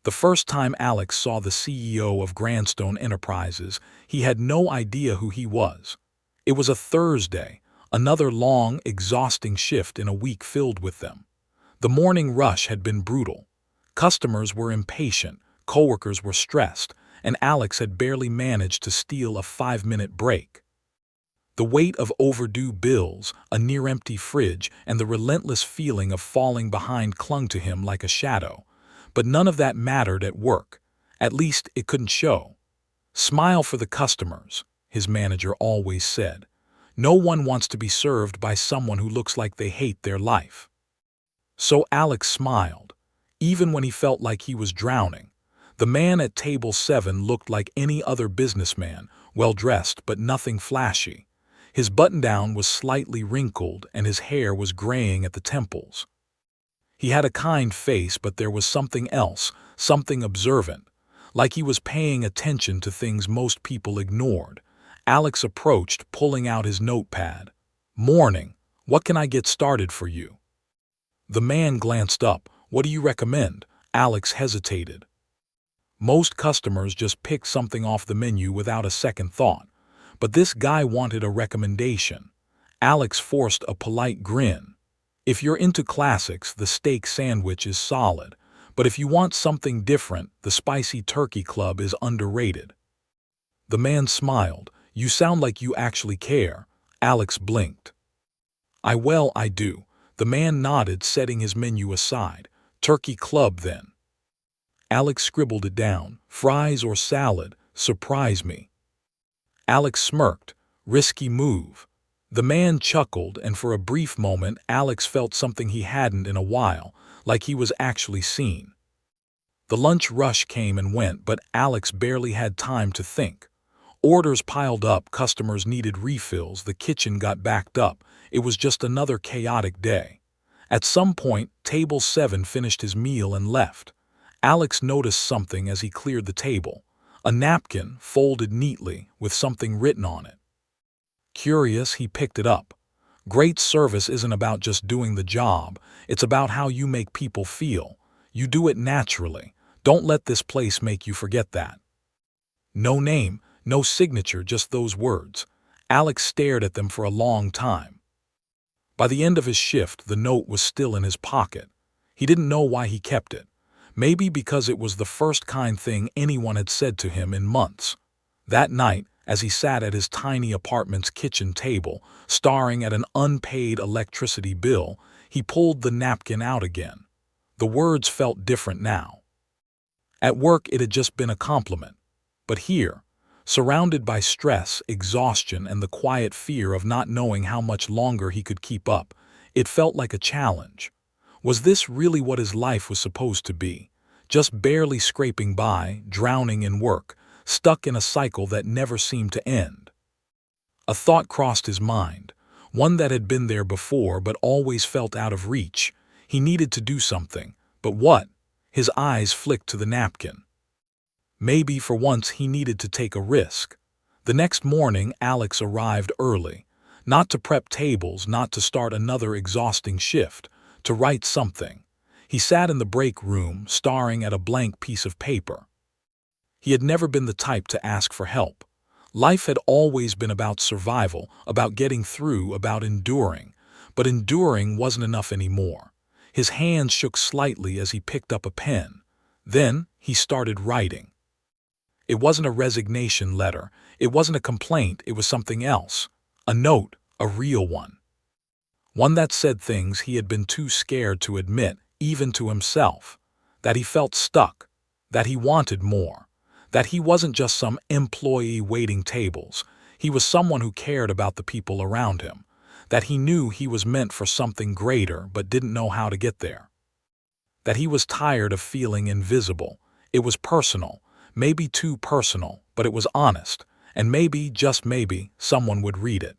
The first time Alex saw the CEO of Grandstone Enterprises, he had no idea who he was. It was a Thursday, another long, exhausting shift in a week filled with them. The morning rush had been brutal. Customers were impatient, coworkers were stressed, and Alex had barely managed to steal a 5-minute break. The weight of overdue bills, a near-empty fridge, and the relentless feeling of falling behind clung to him like a shadow. But none of that mattered at work. At least it couldn't show. "Smile for the customers," his manager always said. "No one wants to be served by someone who looks like they hate their life." So Alex smiled, even when he felt like he was drowning. The man at table 7 looked like any other businessman, well-dressed but nothing flashy. His button-down was slightly wrinkled and his hair was graying at the temples. He had a kind face, but there was something else, something observant, like he was paying attention to things most people ignored. Alex approached, pulling out his notepad. "Morning. What can I get started for you?" The man glanced up. "What do you recommend?" Alex hesitated. Most customers just picked something off the menu without a second thought. But this guy wanted a recommendation. Alex forced a polite grin. "If you're into classics, the steak sandwich is solid. But if you want something different, the spicy turkey club is underrated." The man smiled. "You sound like you actually care." Alex blinked. I do." The man nodded, setting his menu aside. "Turkey club, then." Alex scribbled it down. "Fries or salad? Surprise me." Alex smirked. "Risky move." The man chuckled, and for a brief moment Alex felt something he hadn't in a while, like he was actually seen. The lunch rush came and went, but Alex barely had time to think. Orders piled up, customers needed refills, the kitchen got backed up. It was just another chaotic day. At some point, table 7 finished his meal and left. Alex noticed something as he cleared the table. A napkin, folded neatly, with something written on it. Curious, he picked it up. "Great service isn't about just doing the job, it's about how you make people feel. You do it naturally. Don't let this place make you forget that." No name, no signature, just those words. Alex stared at them for a long time. By the end of his shift, the note was still in his pocket. He didn't know why he kept it. Maybe because it was the first kind thing anyone had said to him in months. That night, as he sat at his tiny apartment's kitchen table, staring at an unpaid electricity bill, he pulled the napkin out again. The words felt different now. At work, it had just been a compliment. But here, surrounded by stress, exhaustion, and the quiet fear of not knowing how much longer he could keep up, it felt like a challenge. Was this really what his life was supposed to be? Just barely scraping by, drowning in work, stuck in a cycle that never seemed to end. A thought crossed his mind, one that had been there before but always felt out of reach. He needed to do something, but what? His eyes flicked to the napkin. Maybe for once he needed to take a risk. The next morning, Alex arrived early, not to prep tables, not to start another exhausting shift, to write something. He sat in the break room, staring at a blank piece of paper. He had never been the type to ask for help. Life had always been about survival, about getting through, about enduring. But enduring wasn't enough anymore. His hands shook slightly as he picked up a pen. Then he started writing. It wasn't a resignation letter. It wasn't a complaint. It was something else. A note, a real one. One that said things he had been too scared to admit, even to himself. That he felt stuck. That he wanted more. That he wasn't just some employee waiting tables. He was someone who cared about the people around him. That he knew he was meant for something greater but didn't know how to get there. That he was tired of feeling invisible. It was personal. Maybe too personal, but it was honest. And maybe, just maybe, someone would read it.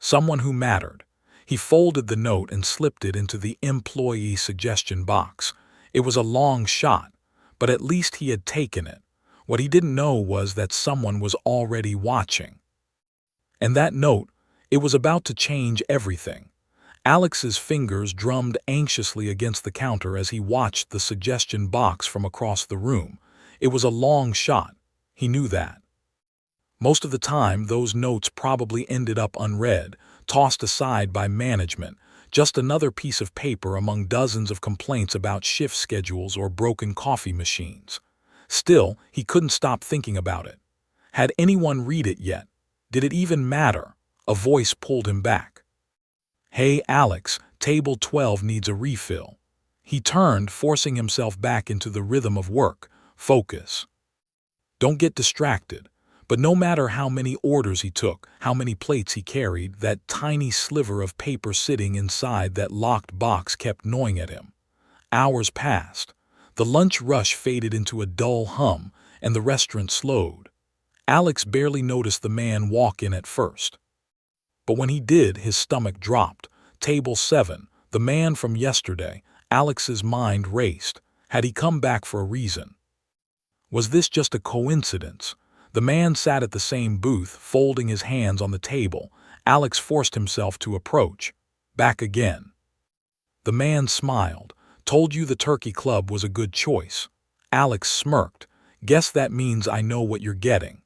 Someone who mattered. He folded the note and slipped it into the employee suggestion box. It was a long shot, but at least he had taken it. What he didn't know was that someone was already watching. And that note, it was about to change everything. Alex's fingers drummed anxiously against the counter as he watched the suggestion box from across the room. It was a long shot. He knew that. Most of the time, those notes probably ended up unread, tossed aside by management, just another piece of paper among dozens of complaints about shift schedules or broken coffee machines. Still, he couldn't stop thinking about it. Had anyone read it yet? Did it even matter? A voice pulled him back. "Hey, Alex, table 12 needs a refill." He turned, forcing himself back into the rhythm of work. Focus. Don't get distracted. But no matter how many orders he took, how many plates he carried, that tiny sliver of paper sitting inside that locked box kept gnawing at him. Hours passed. The lunch rush faded into a dull hum, and the restaurant slowed. Alex barely noticed the man walk in at first. But when he did, his stomach dropped. Table 7, the man from yesterday. Alex's mind raced. Had he come back for a reason? Was this just a coincidence? The man sat at the same booth, folding his hands on the table. Alex forced himself to approach. "Back again." The man smiled. "Told you the Turkey Club was a good choice." Alex smirked. "Guess that means I know what you're getting."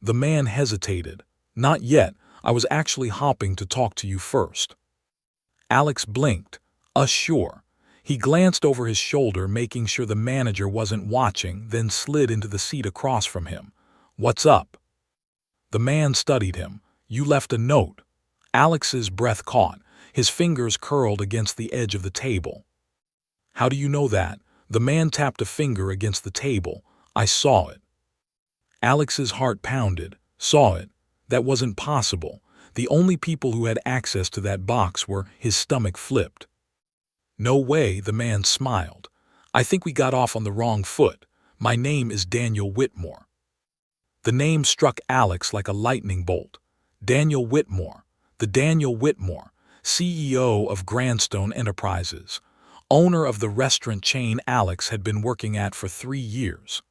The man hesitated. "Not yet. I was actually hopping to talk to you first." Alex blinked. Sure." He glanced over his shoulder, making sure the manager wasn't watching, then slid into the seat across from him. "What's up?" The man studied him. "You left a note." Alex's breath caught. His fingers curled against the edge of the table. "How do you know that?" The man tapped a finger against the table. "I saw it." Alex's heart pounded. Saw it? That wasn't possible. The only people who had access to that box were— His stomach flipped. "No way," the man smiled. "I think we got off on the wrong foot. My name is Daniel Whitmore." The name struck Alex like a lightning bolt. Daniel Whitmore. The Daniel Whitmore, CEO of Grandstone Enterprises, owner of the restaurant chain Alex had been working at for 3 years.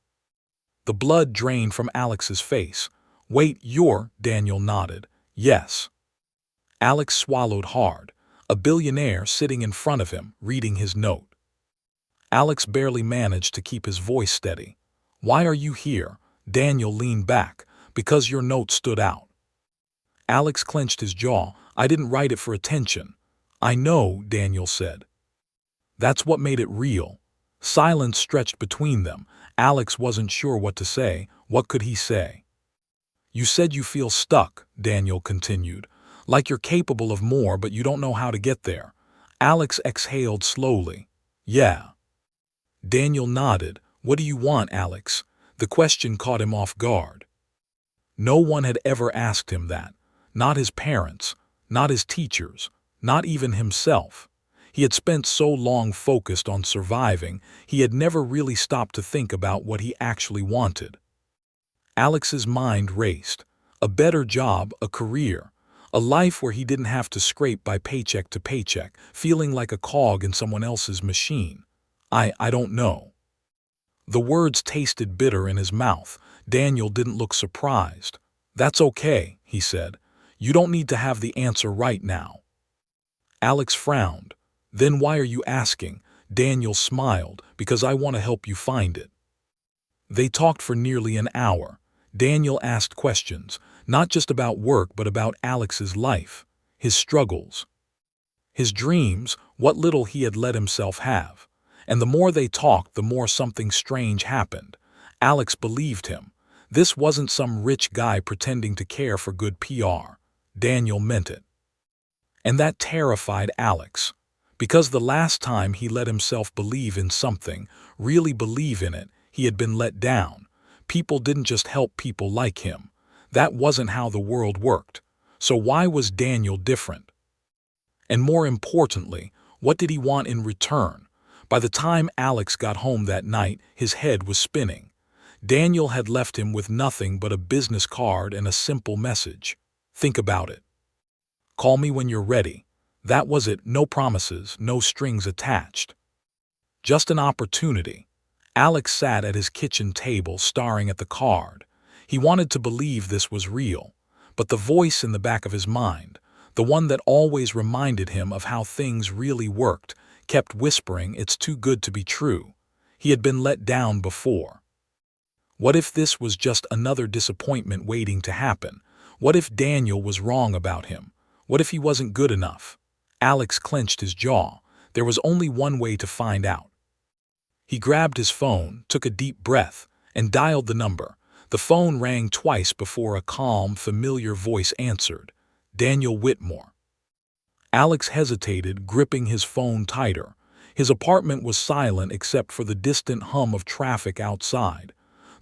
The blood drained from Alex's face. "Wait, you're—" Daniel nodded. "Yes." Alex swallowed hard. A billionaire sitting in front of him, reading his note. Alex barely managed to keep his voice steady. "Why are you here?" Daniel leaned back. "Because your note stood out." Alex clenched his jaw. "I didn't write it for attention." "I know," Daniel said. "That's what made it real." Silence stretched between them. Alex wasn't sure what to say. What could he say? "You said you feel stuck," Daniel continued. "Like you're capable of more, but you don't know how to get there." Alex exhaled slowly. "Yeah." Daniel nodded. "What do you want, Alex?" The question caught him off guard. No one had ever asked him that. Not his parents, not his teachers, not even himself. He had spent so long focused on surviving, he had never really stopped to think about what he actually wanted. Alex's mind raced. A better job, a career, a life where he didn't have to scrape by paycheck to paycheck, feeling like a cog in someone else's machine. I don't know." The words tasted bitter in his mouth. Daniel didn't look surprised. "That's okay," he said. "You don't need to have the answer right now." Alex frowned. "Then why are you asking?" Daniel smiled. "Because I want to help you find it." They talked for nearly an hour. Daniel asked questions, not just about work but about Alex's life, his struggles, his dreams, what little he had let himself have. And the more they talked, the more something strange happened. Alex believed him. This wasn't some rich guy pretending to care for good PR. Daniel meant it. And that terrified Alex. Because the last time he let himself believe in something, really believe in it, he had been let down. People didn't just help people like him. That wasn't how the world worked. So why was Daniel different? And more importantly, what did he want in return? By the time Alex got home that night, his head was spinning. Daniel had left him with nothing but a business card and a simple message. "Think about it. Call me when you're ready." That was it. No promises, no strings attached. Just an opportunity. Alex sat at his kitchen table staring at the card. He wanted to believe this was real. But the voice in the back of his mind, the one that always reminded him of how things really worked, kept whispering it's too good to be true. He had been let down before. What if this was just another disappointment waiting to happen? What if Daniel was wrong about him? What if he wasn't good enough? Alex clenched his jaw. There was only one way to find out. He grabbed his phone, took a deep breath, and dialed the number. The phone rang twice before a calm, familiar voice answered. Daniel Whitmore. Alex hesitated, gripping his phone tighter. His apartment was silent except for the distant hum of traffic outside.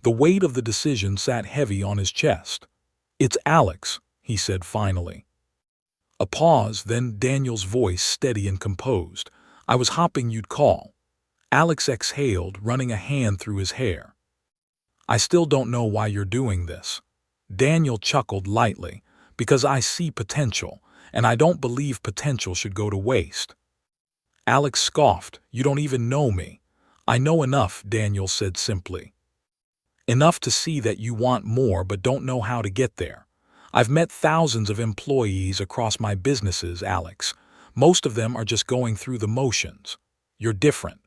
The weight of the decision sat heavy on his chest. "It's Alex," he said finally. A pause, then Daniel's voice steady and composed. "I was hoping you'd call." Alex exhaled, running a hand through his hair. "I still don't know why you're doing this." Daniel chuckled lightly. "Because I see potential, and I don't believe potential should go to waste." Alex scoffed. "You don't even know me." "I know enough," Daniel said simply. "Enough to see that you want more but don't know how to get there. I've met thousands of employees across my businesses, Alex. Most of them are just going through the motions. You're different."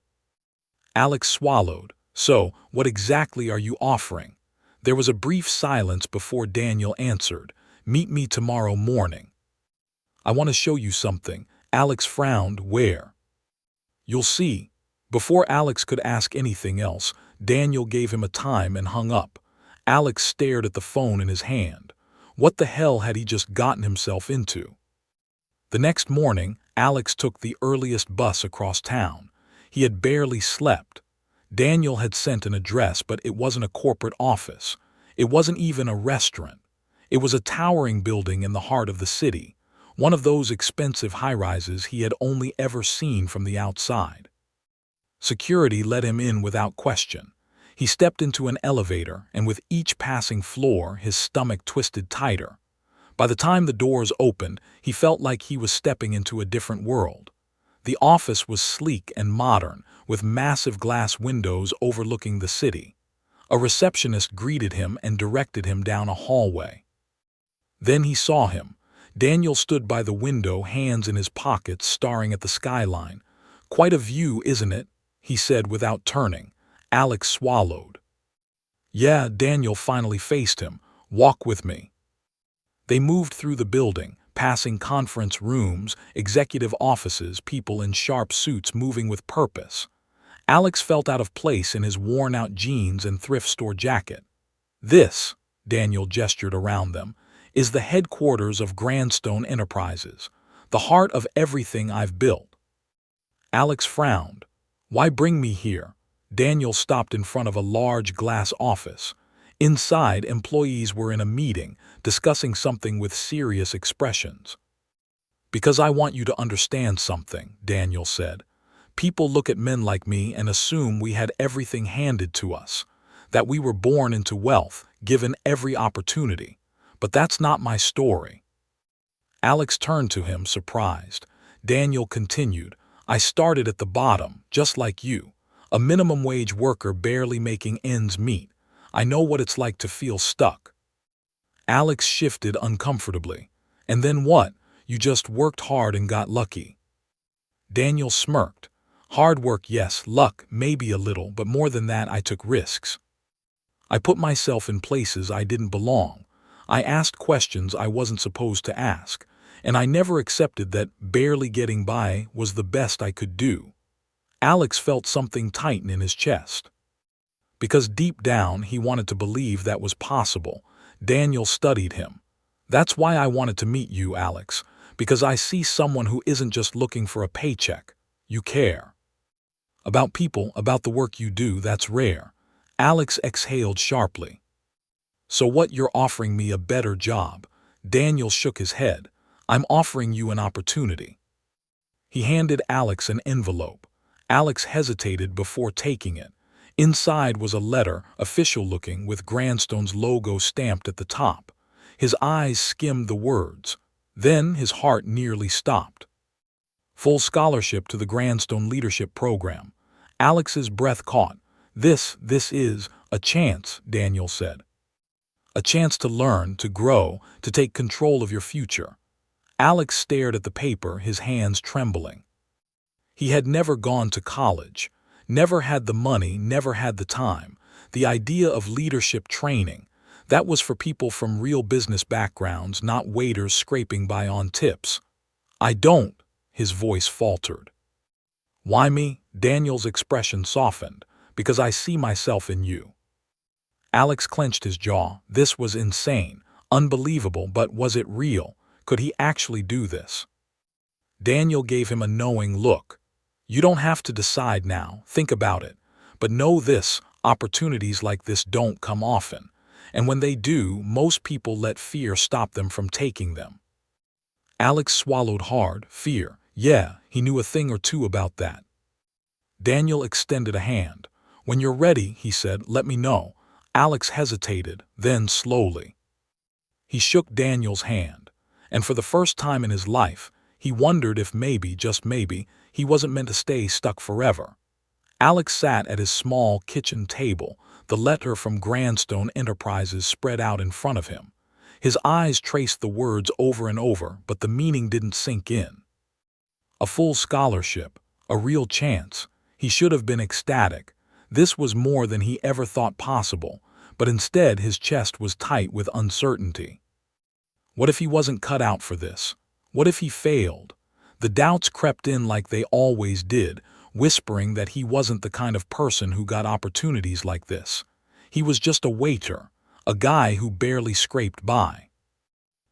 Alex swallowed. "So, what exactly are you offering?" There was a brief silence before Daniel answered. "Meet me tomorrow morning." "I want to show you something." Alex frowned. "Where?" "You'll see." Before Alex could ask anything else, Daniel gave him a time and hung up. Alex stared at the phone in his hand. What the hell had he just gotten himself into? The next morning, Alex took the earliest bus across town. He had barely slept. Daniel had sent an address, but it wasn't a corporate office. It wasn't even a restaurant. It was a towering building in the heart of the city, one of those expensive high-rises he had only ever seen from the outside. Security let him in without question. He stepped into an elevator, and with each passing floor, his stomach twisted tighter. By the time the doors opened, he felt like he was stepping into a different world. The office was sleek and modern, with massive glass windows overlooking the city. A receptionist greeted him and directed him down a hallway. Then he saw him. Daniel stood by the window, hands in his pockets, staring at the skyline. "Quite a view, isn't it?" he said without turning. Alex swallowed. "Yeah," Daniel finally faced him. "Walk with me." They moved through the building, passing conference rooms, executive offices, people in sharp suits moving with purpose. Alex felt out of place in his worn-out jeans and thrift store jacket. "This," Daniel gestured around them, "is the headquarters of Grandstone Enterprises, the heart of everything I've built." Alex frowned. "Why bring me here?" Daniel stopped in front of a large glass office. Inside, employees were in a meeting, discussing something with serious expressions. "Because I want you to understand something," Daniel said. "People look at men like me and assume we had everything handed to us, that we were born into wealth, given every opportunity. But that's not my story." Alex turned to him, surprised. Daniel continued, "I started at the bottom, just like you, a minimum wage worker barely making ends meet. I know what it's like to feel stuck." Alex shifted uncomfortably. "And then what? You just worked hard and got lucky." Daniel smirked. "Hard work, yes, luck, maybe a little, but more than that, I took risks. I put myself in places I didn't belong. I asked questions I wasn't supposed to ask, and I never accepted that barely getting by was the best I could do." Alex felt something tighten in his chest. Because deep down, he wanted to believe that was possible. Daniel studied him. "That's why I wanted to meet you, Alex, because I see someone who isn't just looking for a paycheck. You care. About people, about the work you do, that's rare." Alex exhaled sharply. "So what, you're offering me a better job?" Daniel shook his head. "I'm offering you an opportunity." He handed Alex an envelope. Alex hesitated before taking it. Inside was a letter, official-looking, with Grandstone's logo stamped at the top. His eyes skimmed the words. Then his heart nearly stopped. "Full scholarship to the Grandstone Leadership Program." Alex's breath caught. This is a chance," Daniel said. "A chance to learn, to grow, to take control of your future." Alex stared at the paper, his hands trembling. He had never gone to college, never had the money, never had the time. The idea of leadership training, that was for people from real business backgrounds, not waiters scraping by on tips. I don't, his voice faltered. Why me? Daniel's expression softened. Because I see myself in you. Alex clenched his jaw. This was insane, unbelievable, but was it real? Could he actually do this? Daniel gave him a knowing look. You don't have to decide now, think about it. But know this, opportunities like this don't come often. And when they do, most people let fear stop them from taking them. Alex swallowed hard. Fear. Yeah, he knew a thing or two about that. Daniel extended a hand. When you're ready, he said, let me know. Alex hesitated, then slowly. He shook Daniel's hand, and for the first time in his life, he wondered if maybe, just maybe, he wasn't meant to stay stuck forever. Alex sat at his small kitchen table, the letter from Grandstone Enterprises spread out in front of him. His eyes traced the words over and over, but the meaning didn't sink in. A full scholarship, a real chance. He should have been ecstatic. This was more than he ever thought possible, but instead his chest was tight with uncertainty. What if he wasn't cut out for this? What if he failed? The doubts crept in like they always did, whispering that he wasn't the kind of person who got opportunities like this. He was just a waiter, a guy who barely scraped by.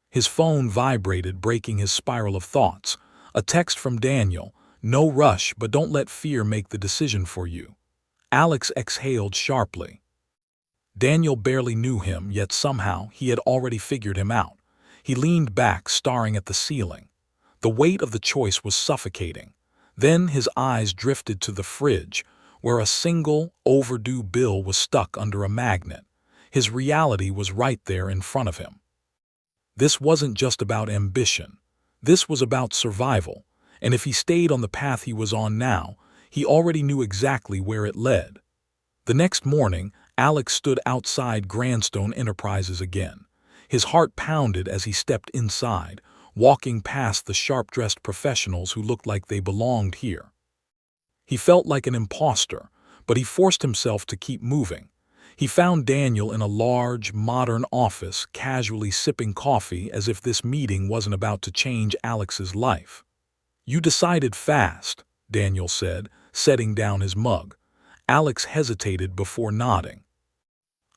His phone vibrated, breaking his spiral of thoughts. A text from Daniel. No rush, but don't let fear make the decision for you. Alex exhaled sharply. Daniel barely knew him, yet somehow he had already figured him out. He leaned back, staring at the ceiling. The weight of the choice was suffocating. Then his eyes drifted to the fridge, where a single, overdue bill was stuck under a magnet. His reality was right there in front of him. This wasn't just about ambition. This was about survival. And if he stayed on the path he was on now, he already knew exactly where it led. The next morning, Alex stood outside Grandstone Enterprises again. His heart pounded as he stepped inside, walking past the sharp-dressed professionals who looked like they belonged here. He felt like an imposter, but he forced himself to keep moving. He found Daniel in a large, modern office, casually sipping coffee as if this meeting wasn't about to change Alex's life. You decided fast, Daniel said, setting down his mug. Alex hesitated before nodding.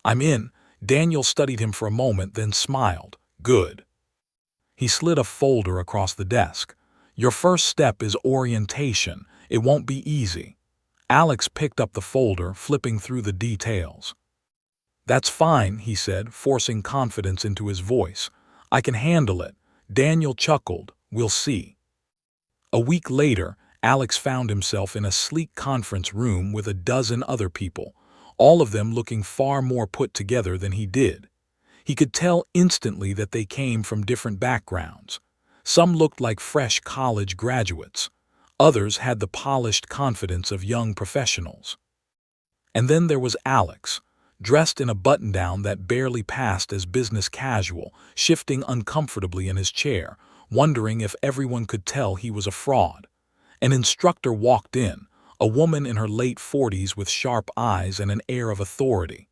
I'm in. Daniel studied him for a moment, then smiled. Good. He slid a folder across the desk. Your first step is orientation. It won't be easy. Alex picked up the folder, flipping through the details. That's fine, he said, forcing confidence into his voice. I can handle it. Daniel chuckled. We'll see. A week later, Alex found himself in a sleek conference room with a dozen other people, all of them looking far more put together than he did. He could tell instantly that they came from different backgrounds. Some looked like fresh college graduates. Others had the polished confidence of young professionals. And then there was Alex, dressed in a button-down that barely passed as business casual, shifting uncomfortably in his chair, wondering if everyone could tell he was a fraud. An instructor walked in, a woman in her late 40s with sharp eyes and an air of authority.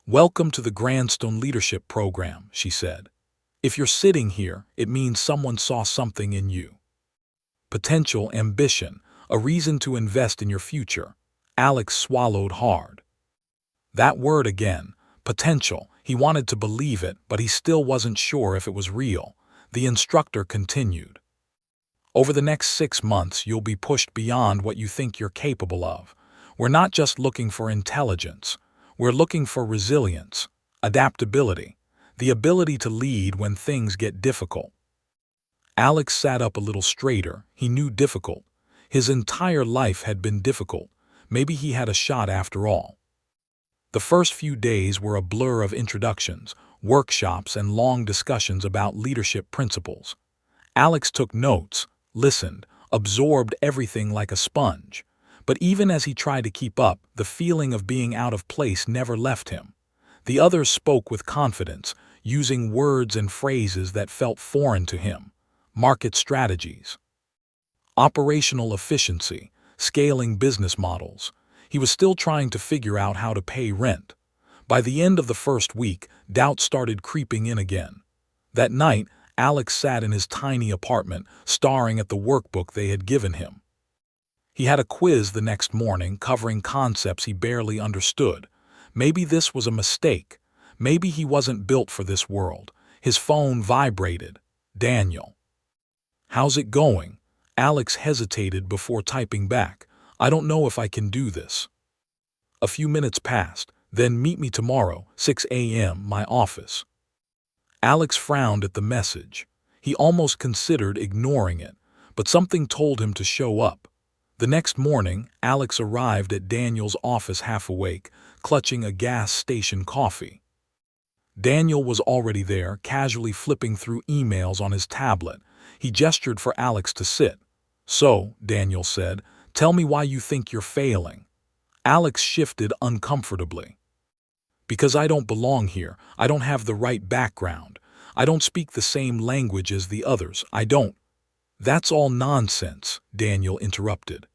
Welcome to the Grandstone Leadership Program, she said. If you're sitting here, it means someone saw something in you. Potential, ambition, a reason to invest in your future. Alex swallowed hard. That word again, potential. He wanted to believe it, but he still wasn't sure if it was real. The instructor continued. Over the next 6 months, you'll be pushed beyond what you think you're capable of. We're not just looking for intelligence. We're looking for resilience, adaptability, the ability to lead when things get difficult. Alex sat up a little straighter. He knew difficult. His entire life had been difficult. Maybe he had a shot after all. The first few days were a blur of introductions, workshops, and long discussions about leadership principles. Alex took notes, listened, absorbed everything like a sponge. But even as he tried to keep up, the feeling of being out of place never left him. The others spoke with confidence, using words and phrases that felt foreign to him. market strategies, operational efficiency, scaling business models. He was still trying to figure out how to pay rent. By the end of the first week, doubt started creeping in again. That night, Alex sat in his tiny apartment, staring at the workbook they had given him. He had a quiz the next morning covering concepts he barely understood. Maybe this was a mistake. Maybe he wasn't built for this world. His phone vibrated. Daniel. "How's it going?" Alex hesitated before typing back. "I don't know if I can do this." A few minutes passed. "Then meet me tomorrow, 6 a.m., my office." Alex frowned at the message. He almost considered ignoring it, but something told him to show up. The next morning, Alex arrived at Daniel's office half awake, clutching a gas station coffee. Daniel was already there, casually flipping through emails on his tablet. He gestured for Alex to sit. "So," Daniel said, "tell me why you think you're failing." Alex shifted uncomfortably. "Because I don't belong here. I don't have the right background. I don't speak the same language as the others. I don't." "That's all nonsense," Daniel interrupted.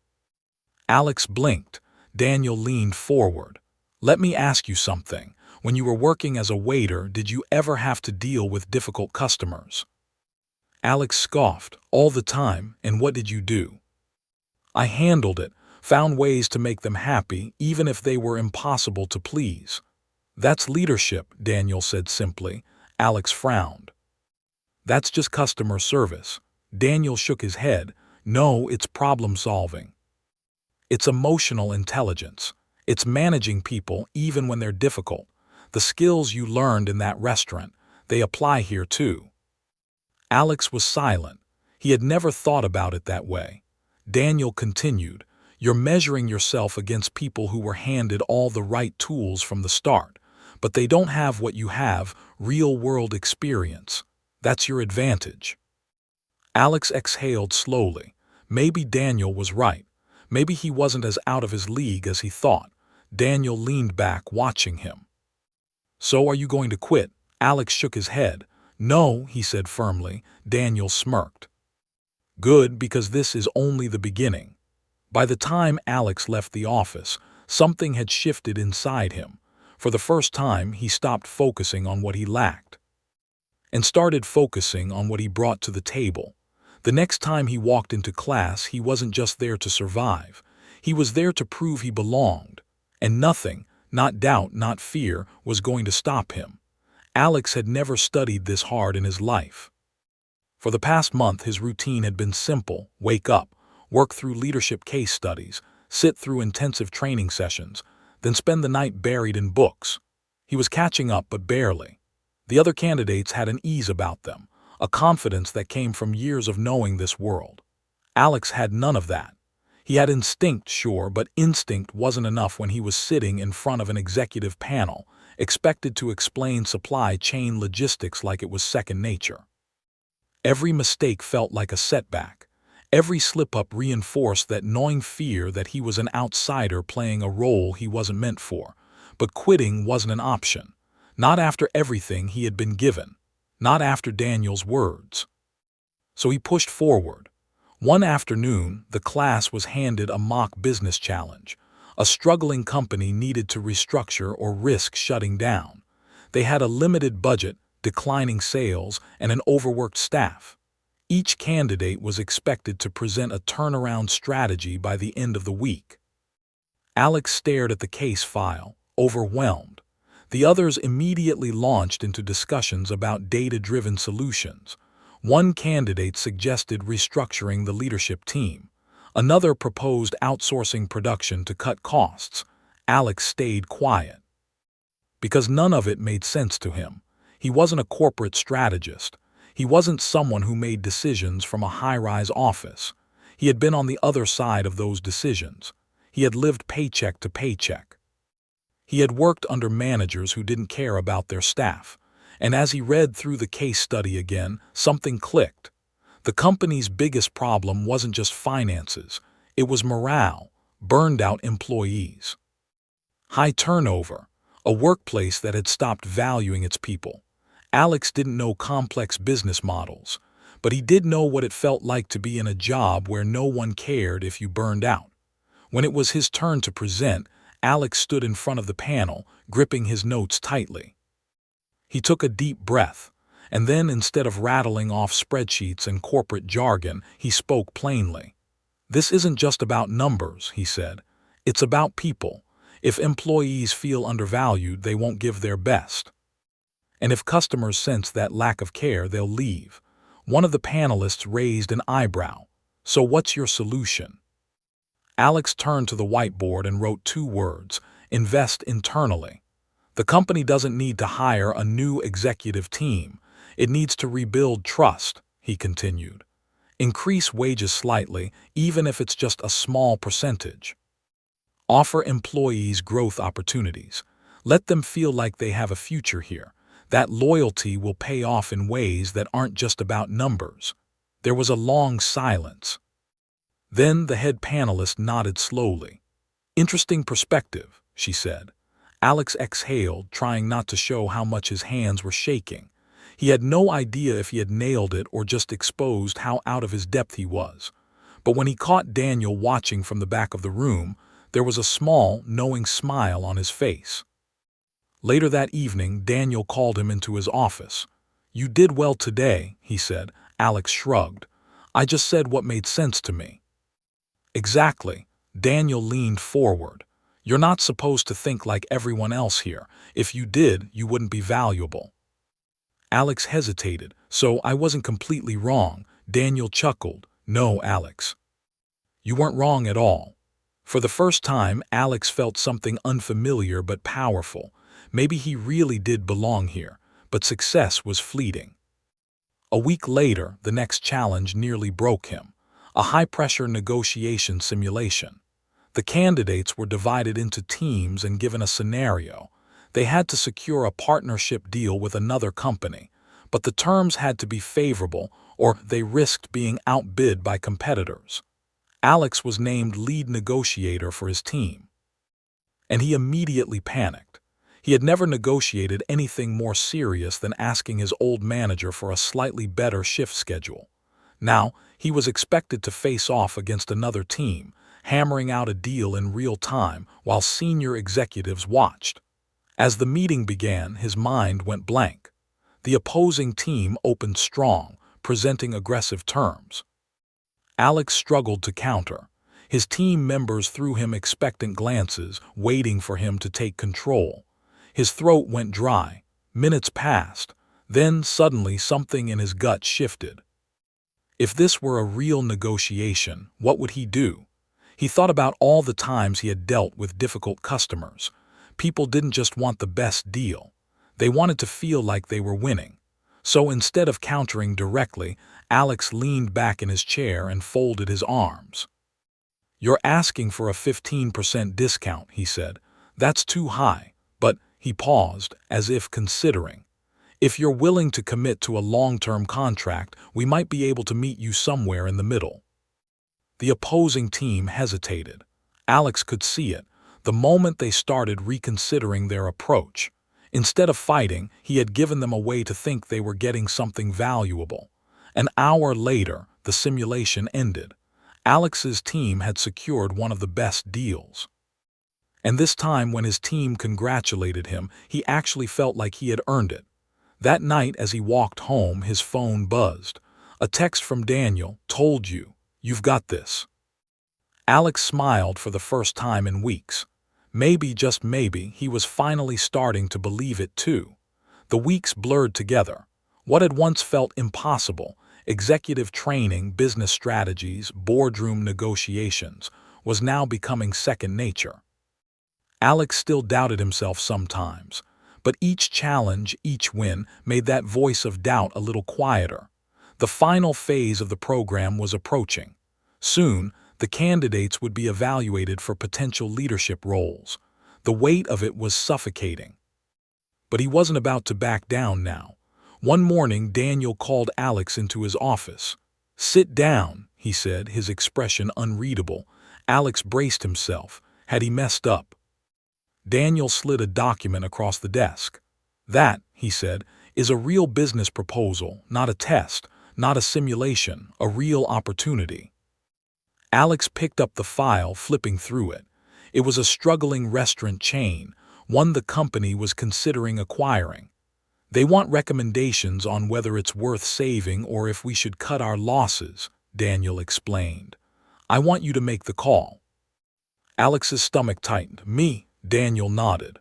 Alex blinked. Daniel leaned forward. "Let me ask you something. When you were working as a waiter, did you ever have to deal with difficult customers?" Alex scoffed. "All the time. And what did you do?" "I handled it, found ways to make them happy, even if they were impossible to please." "That's leadership," Daniel said simply. Alex frowned. "That's just customer service." Daniel shook his head. "No, it's problem solving. It's emotional intelligence. It's managing people even when they're difficult. The skills you learned in that restaurant, they apply here too." Alex was silent. He had never thought about it that way. Daniel continued, "You're measuring yourself against people who were handed all the right tools from the start, but they don't have what you have, real-world experience. That's your advantage." Alex exhaled slowly. Maybe Daniel was right. Maybe he wasn't as out of his league as he thought. Daniel leaned back, watching him. "So are you going to quit?" Alex shook his head. "No," he said firmly. Daniel smirked. "Good, because this is only the beginning." By the time Alex left the office, something had shifted inside him. For the first time, he stopped focusing on what he lacked and started focusing on what he brought to the table. The next time he walked into class, he wasn't just there to survive. He was there to prove he belonged. And nothing, not doubt, not fear, was going to stop him. Alex had never studied this hard in his life. For the past month, his routine had been simple: wake up, work through leadership case studies, sit through intensive training sessions, then spend the night buried in books. He was catching up, but barely. The other candidates had an ease about them, a confidence that came from years of knowing this world. Alex had none of that. He had instinct, sure, but instinct wasn't enough when he was sitting in front of an executive panel, expected to explain supply chain logistics like it was second nature. Every mistake felt like a setback. Every slip-up reinforced that gnawing fear that he was an outsider playing a role he wasn't meant for. But quitting wasn't an option. Not after everything he had been given. Not after Daniel's words. So he pushed forward. One afternoon, the class was handed a mock business challenge. A struggling company needed to restructure or risk shutting down. They had a limited budget, declining sales, and an overworked staff. Each candidate was expected to present a turnaround strategy by the end of the week. Alex stared at the case file, overwhelmed. The others immediately launched into discussions about data-driven solutions. One candidate suggested restructuring the leadership team. Another proposed outsourcing production to cut costs. Alex stayed quiet. Because none of it made sense to him. He wasn't a corporate strategist. He wasn't someone who made decisions from a high-rise office. He had been on the other side of those decisions. He had lived paycheck to paycheck. He had worked under managers who didn't care about their staff. And as he read through the case study again, something clicked. The company's biggest problem wasn't just finances. It was morale, burned-out employees, high turnover, a workplace that had stopped valuing its people. Alex didn't know complex business models, but he did know what it felt like to be in a job where no one cared if you burned out. When it was his turn to present, Alex stood in front of the panel, gripping his notes tightly. He took a deep breath, and then instead of rattling off spreadsheets and corporate jargon, he spoke plainly. "This isn't just about numbers," he said. "It's about people. If employees feel undervalued, they won't give their best. And if customers sense that lack of care, they'll leave." One of the panelists raised an eyebrow. "So what's your solution?" Alex turned to the whiteboard and wrote 2 words: invest internally. The company doesn't need to hire a new executive team. It needs to rebuild trust, he continued. Increase wages slightly, even if it's just a small percentage. Offer employees growth opportunities. Let them feel like they have a future here. That loyalty will pay off in ways that aren't just about numbers. There was a long silence. Then the head panelist nodded slowly. "Interesting perspective," she said. Alex exhaled, trying not to show how much his hands were shaking. He had no idea if he had nailed it or just exposed how out of his depth he was. But when he caught Daniel watching from the back of the room, there was a small, knowing smile on his face. Later that evening, Daniel called him into his office. "You did well today," he said. Alex shrugged. "I just said what made sense to me." "Exactly." Daniel leaned forward. "You're not supposed to think like everyone else here. If you did, you wouldn't be valuable." Alex hesitated. "So I wasn't completely wrong." Daniel chuckled. "No, Alex. You weren't wrong at all." For the first time, Alex felt something unfamiliar but powerful. Maybe he really did belong here, but success was fleeting. A week later, the next challenge nearly broke him. A high-pressure negotiation simulation. The candidates were divided into teams and given a scenario. They had to secure a partnership deal with another company, but the terms had to be favorable or they risked being outbid by competitors. Alex was named lead negotiator for his team. And he immediately panicked. He had never negotiated anything more serious than asking his old manager for a slightly better shift schedule. Now, he was expected to face off against another team, hammering out a deal in real time while senior executives watched. As the meeting began, his mind went blank. The opposing team opened strong, presenting aggressive terms. Alex struggled to counter. His team members threw him expectant glances, waiting for him to take control. His throat went dry. Minutes passed. Then, suddenly, something in his gut shifted. If this were a real negotiation, what would he do? He thought about all the times he had dealt with difficult customers. People didn't just want the best deal. They wanted to feel like they were winning. So instead of countering directly, Alex leaned back in his chair and folded his arms. "You're asking for a 15% discount," he said. "That's too high." But he paused, as if considering. "If you're willing to commit to a long-term contract, we might be able to meet you somewhere in the middle." The opposing team hesitated. Alex could see it, the moment they started reconsidering their approach. Instead of fighting, he had given them a way to think they were getting something valuable. An hour later, the simulation ended. Alex's team had secured one of the best deals. And this time, when his team congratulated him, he actually felt like he had earned it. That night, as he walked home, his phone buzzed. A text from Daniel: "Told you. You've got this." Alex smiled for the first time in weeks. Maybe, just maybe, he was finally starting to believe it too. The weeks blurred together. What had once felt impossible, executive training, business strategies, boardroom negotiations, was now becoming second nature. Alex still doubted himself sometimes, but each challenge, each win, made that voice of doubt a little quieter. The final phase of the program was approaching. Soon, the candidates would be evaluated for potential leadership roles. The weight of it was suffocating. But he wasn't about to back down now. One morning, Daniel called Alex into his office. "Sit down," he said, his expression unreadable. Alex braced himself. Had he messed up? Daniel slid a document across the desk. "That," he said, "is a real business proposal, not a test. not a simulation, a real opportunity. Alex picked up the file, flipping through it. It was a struggling restaurant chain, one the company was considering acquiring. They want recommendations on whether it's worth saving or if we should cut our losses, Daniel explained. I want you to make the call. Alex's stomach tightened. Me, Daniel nodded.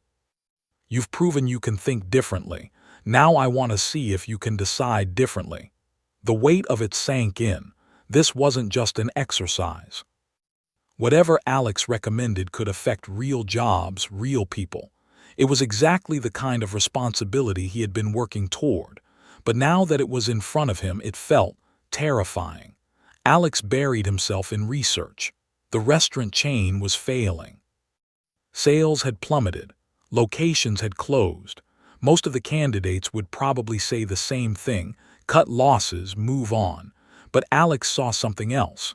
You've proven you can think differently. Now I want to see if you can decide differently. The weight of it sank in. This wasn't just an exercise. Whatever Alex recommended could affect real jobs, real people. It was exactly the kind of responsibility he had been working toward, but now that it was in front of him, it felt terrifying. Alex buried himself in research. The restaurant chain was failing. Sales had plummeted. Locations had closed. Most of the candidates would probably say the same thing: cut losses, move on. But Alex saw something else.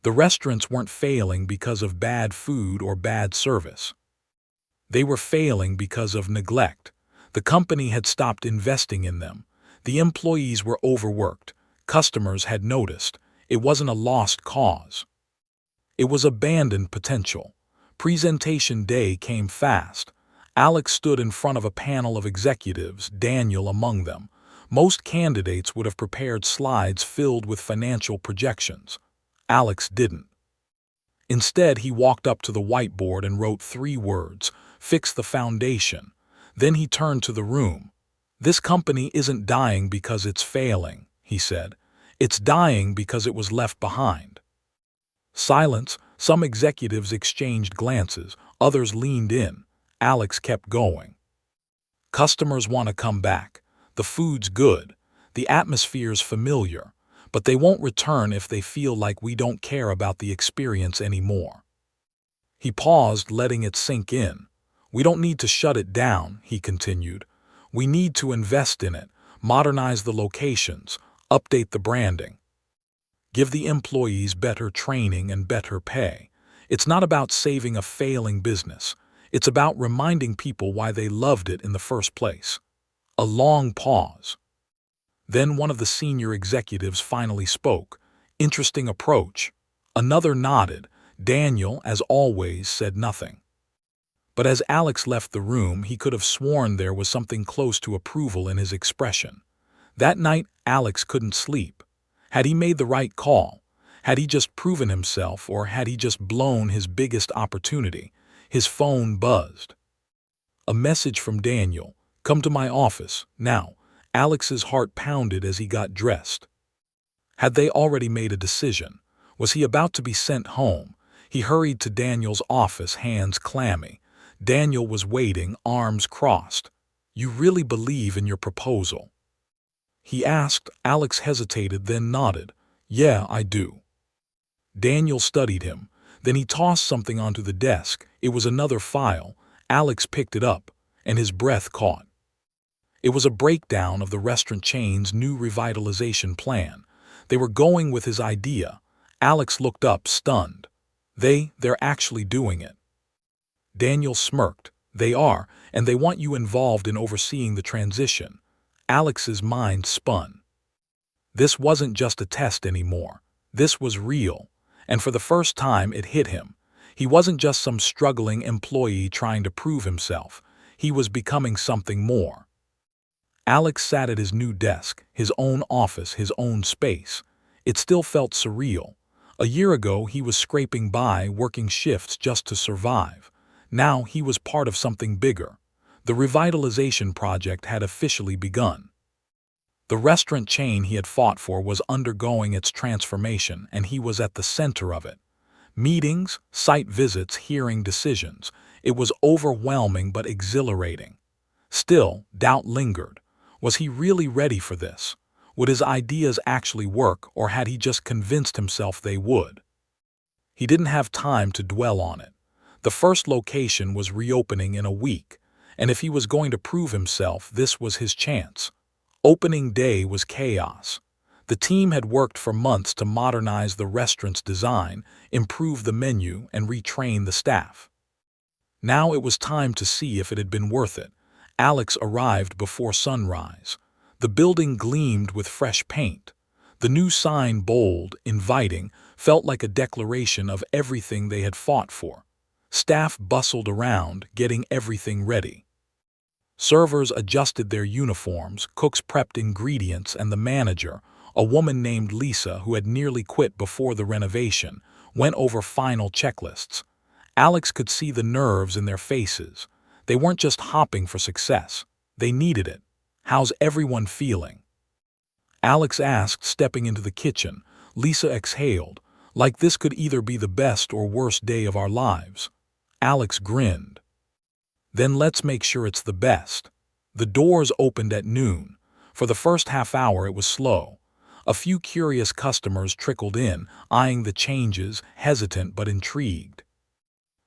The restaurants weren't failing because of bad food or bad service. They were failing because of neglect. The company had stopped investing in them. The employees were overworked. Customers had noticed. It wasn't a lost cause. It was abandoned potential. Presentation day came fast. Alex stood in front of a panel of executives, Daniel among them. Most candidates would have prepared slides filled with financial projections. Alex didn't. Instead, he walked up to the whiteboard and wrote 3 words: fix the foundation. Then he turned to the room. This company isn't dying because it's failing, he said. It's dying because it was left behind. Silence. Some executives exchanged glances, others leaned in. Alex kept going. Customers want to come back. The food's good. The atmosphere's familiar. But they won't return if they feel like we don't care about the experience anymore. He paused, letting it sink in. We don't need to shut it down, he continued. We need to invest in it, modernize the locations, update the branding. Give the employees better training and better pay. It's not about saving a failing business. It's about reminding people why they loved it in the first place. A long pause. Then one of the senior executives finally spoke. Interesting approach. Another nodded. Daniel, as always, said nothing. But as Alex left the room, he could have sworn there was something close to approval in his expression. That night, Alex couldn't sleep. Had he made the right call? Had he just proven himself, or had he just blown his biggest opportunity? His phone buzzed. A message from Daniel. Come to my office, now. Alex's heart pounded as he got dressed. Had they already made a decision? Was he about to be sent home? He hurried to Daniel's office, hands clammy. Daniel was waiting, arms crossed. You really believe in your proposal? He asked. Alex hesitated, then nodded. Yeah, I do. Daniel studied him. Then he tossed something onto the desk. It was another file. Alex picked it up, and his breath caught. It was a breakdown of the restaurant chain's new revitalization plan. They were going with his idea. Alex looked up, stunned. They're actually doing it. Daniel smirked. They are, and they want you involved in overseeing the transition. Alex's mind spun. This wasn't just a test anymore. This was real. And for the first time, it hit him. He wasn't just some struggling employee trying to prove himself. He was becoming something more. Alex sat at his new desk, his own office, his own space. It still felt surreal. A year ago, he was scraping by, working shifts just to survive. Now he was part of something bigger. The revitalization project had officially begun. The restaurant chain he had fought for was undergoing its transformation, and he was at the center of it. Meetings, site visits, hearing decisions. It was overwhelming but exhilarating. Still, doubt lingered. Was he really ready for this? Would his ideas actually work, or had he just convinced himself they would? He didn't have time to dwell on it. The first location was reopening in a week, and if he was going to prove himself, this was his chance. Opening day was chaos. The team had worked for months to modernize the restaurant's design, improve the menu, and retrain the staff. Now it was time to see if it had been worth it. Alex arrived before sunrise. The building gleamed with fresh paint. The new sign, bold, inviting, felt like a declaration of everything they had fought for. Staff bustled around, getting everything ready. Servers adjusted their uniforms, cooks prepped ingredients, and the manager, a woman named Lisa who had nearly quit before the renovation, went over final checklists. Alex could see the nerves in their faces. They weren't just hopping for success. They needed it. "How's everyone feeling?" Alex asked, stepping into the kitchen. Lisa exhaled, like this could either be the best or worst day of our lives. Alex grinned. "Then let's make sure it's the best." The doors opened at noon. For the first half hour it was slow. A few curious customers trickled in, eyeing the changes, hesitant but intrigued.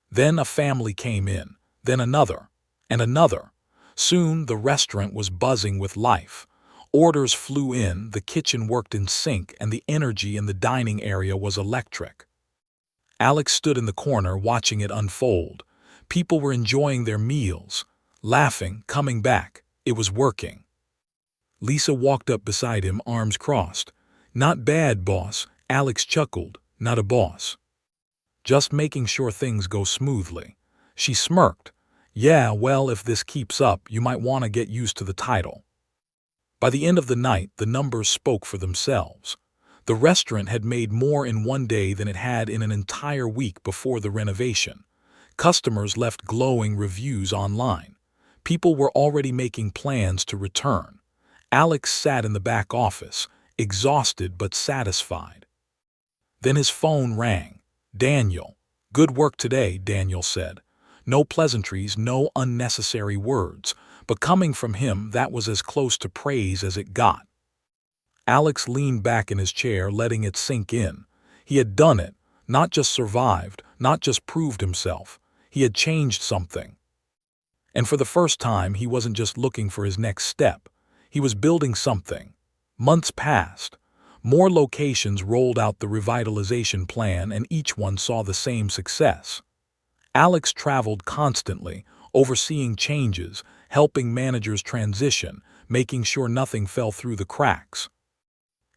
Then a family came in, then another, and another. Soon the restaurant was buzzing with life. Orders flew in, the kitchen worked in sync, and the energy in the dining area was electric. Alex stood in the corner watching it unfold. People were enjoying their meals, laughing, coming back. It was working. Lisa walked up beside him, arms crossed. "Not bad, boss." Alex chuckled. "Not a boss. Just making sure things go smoothly." She smirked. "Yeah, well, if this keeps up, you might want to get used to the title." By the end of the night, the numbers spoke for themselves. The restaurant had made more in one day than it had in an entire week before the renovation. Customers left glowing reviews online. People were already making plans to return. Alex sat in the back office, exhausted but satisfied. Then his phone rang. "Daniel." "Good work today," Daniel said. No pleasantries, no unnecessary words, but coming from him, that was as close to praise as it got. Alex leaned back in his chair, letting it sink in. He had done it, not just survived, not just proved himself. He had changed something. And for the first time, he wasn't just looking for his next step. He was building something. Months passed. More locations rolled out the revitalization plan, and each one saw the same success. Alex traveled constantly, overseeing changes, helping managers transition, making sure nothing fell through the cracks.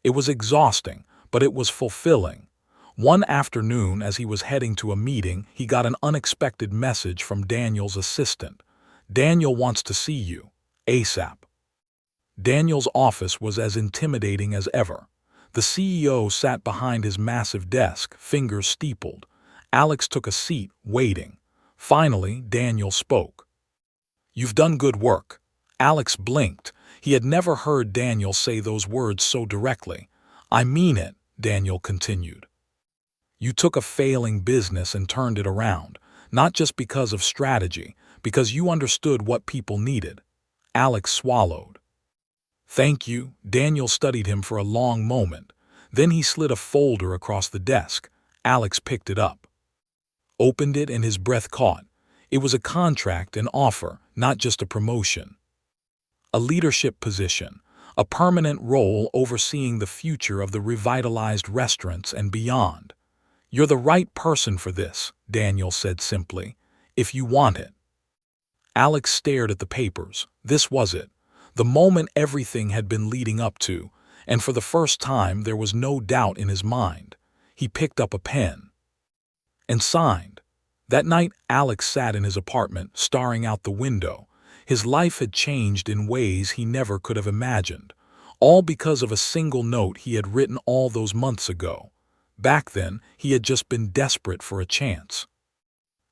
It was exhausting, but it was fulfilling. One afternoon, as he was heading to a meeting, he got an unexpected message from Daniel's assistant. "Daniel wants to see you. ASAP." Daniel's office was as intimidating as ever. The CEO sat behind his massive desk, fingers steepled. Alex took a seat, waiting. Finally, Daniel spoke. "You've done good work." Alex blinked. He had never heard Daniel say those words so directly. "I mean it," Daniel continued. "You took a failing business and turned it around, not just because of strategy, because you understood what people needed." Alex swallowed. "Thank you." Daniel studied him for a long moment. Then he slid a folder across the desk. Alex picked it up, opened it, and his breath caught. It was a contract, an offer, not just a promotion. A leadership position, a permanent role overseeing the future of the revitalized restaurants and beyond. "You're the right person for this," Daniel said simply, "if you want it." Alex stared at the papers. This was it. The moment everything had been leading up to, and for the first time there was no doubt in his mind. He picked up a pen and signed. That night, Alex sat in his apartment, staring out the window. His life had changed in ways he never could have imagined, all because of a single note he had written all those months ago. Back then, he had just been desperate for a chance.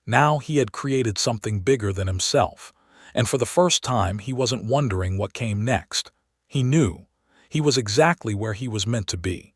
Now he had created something bigger than himself, and for the first time he wasn't wondering what came next. He knew. He was exactly where he was meant to be.